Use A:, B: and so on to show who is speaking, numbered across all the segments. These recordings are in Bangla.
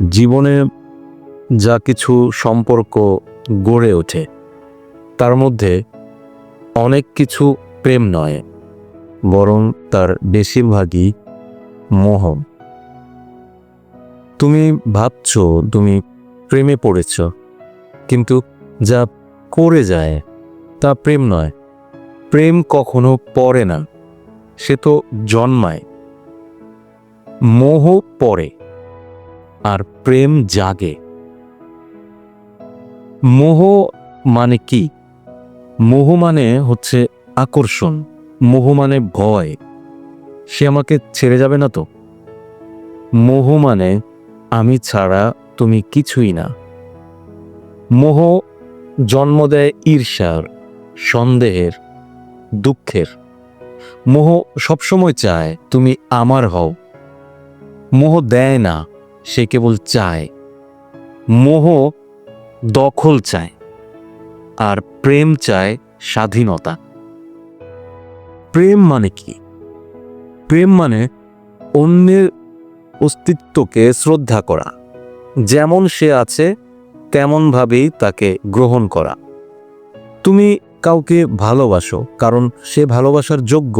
A: জীবনে যা কিছু সম্পর্ক গড়ে ওঠে তার মধ্যে অনেক কিছু প্রেম নয়, বরং তার বেশিরভাগই মোহ। তুমি ভাবছ তুমি প্রেমে পড়েছ, কিন্তু যা করে যায় তা প্রেম নয়। প্রেম কখনো পড়ে না, সে তো জন্মায়। মোহ পড়ে আর প্রেম জাগে। মোহ মানে কি? মোহ মানে হচ্ছে আকর্ষণ। মোহ মানে ভয়, সে আমাকে ছেড়ে যাবে না তো। মোহ মানে আমি ছাড়া তুমি কিছুই না। মোহ জন্ম দেয় ঈর্ষার, সন্দেহের, দুঃখের। মোহ সবসময় চায় তুমি আমার হও। মোহ দেয় না, সে কেবল চায়। মোহ দখল চায়, আর প্রেম চায় স্বাধীনতা। প্রেম মানে কি? প্রেম মানে অন্যের অস্তিত্বকে শ্রদ্ধা করা, যেমন সে আছে তেমনভাবেই তাকে গ্রহণ করা। তুমি কাউকে ভালোবাসো কারণ সে ভালোবাসার যোগ্য,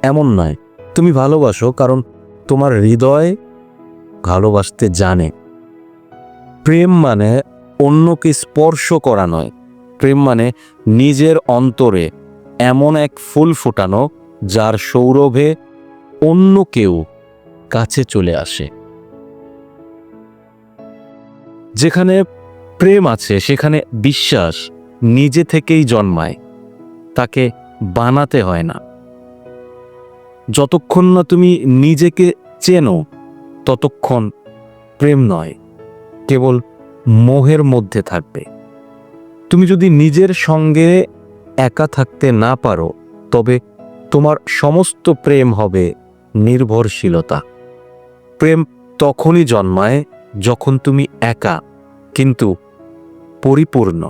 A: এমন নয়। তুমি ভালোবাসো কারণ তোমার হৃদয় ভালোবাসতে জানে। প্রেম মানে অন্যকে স্পর্শ করা নয়। প্রেম মানে নিজের অন্তরে এমন এক ফুল ফোটানো যার সৌরভে অন্য কেউ কাছে চলে আসে। যেখানে প্রেম আছে সেখানে বিশ্বাস নিজে থেকেই জন্মায়, তাকে বানাতে হয় না। যতক্ষণ না তুমি নিজেকে চেনো ততক্ষণ প্রেম নয়, কেবল মোহের মধ্যে থাকবে। তুমি যদি নিজের সঙ্গে একা থাকতে না পারো, তবে তোমার সমস্ত প্রেম হবে নির্ভরশীলতা। প্রেম তখনই জন্মায় যখন তুমি একা কিন্তু পরিপূর্ণ।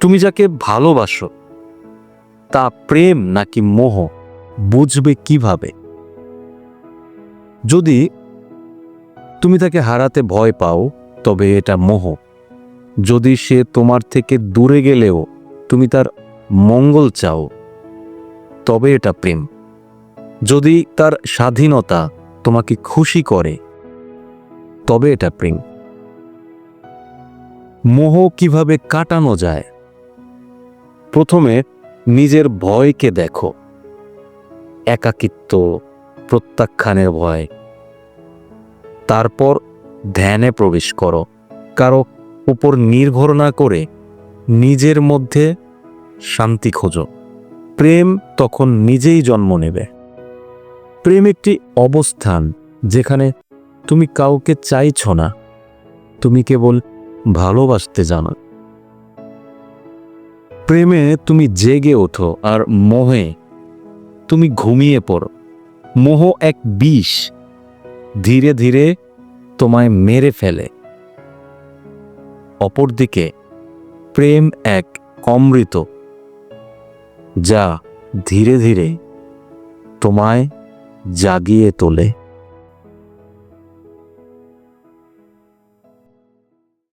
A: তুমি যাকে ভালোবাসো তা প্রেম নাকি মোহ বুঝবে কিভাবে? যদি তুমি তাকে হারাতে ভয় পাও, তবে এটা মোহ। যদি সে তোমার থেকে দূরে গেলেও তুমি তার মঙ্গল চাও, তবে এটা প্রেম। যদি তার স্বাধীনতা তোমাকে খুশি করে, তবে এটা প্রেম। মোহ কিভাবে কাটানো যায়? প্রথমে নিজের ভয়কে দেখো, একাকিত্ব, প্রত্যাখ্যানের ভয়। তারপর ধ্যানে প্রবেশ করো, কারো উপর নির্ভর না করে নিজের মধ্যে শান্তি খোঁজো। প্রেম তখন নিজেই জন্ম নেবে। প্রেম একটি অবস্থান যেখানে তুমি কাউকে চাইছ না, তুমি কেবল ভালোবাসতে জানো। প্রেমে তুমি জেগে ওঠো আর মোহে তুমি ঘুমিয়ে পড়ো। মোহ এক বিষ, ধীরে ধীরে তোমায় মেরে ফেলে। অপরদিকে প্রেম এক অমৃত, যা ধীরে ধীরে তোমায় জাগিয়ে তোলে।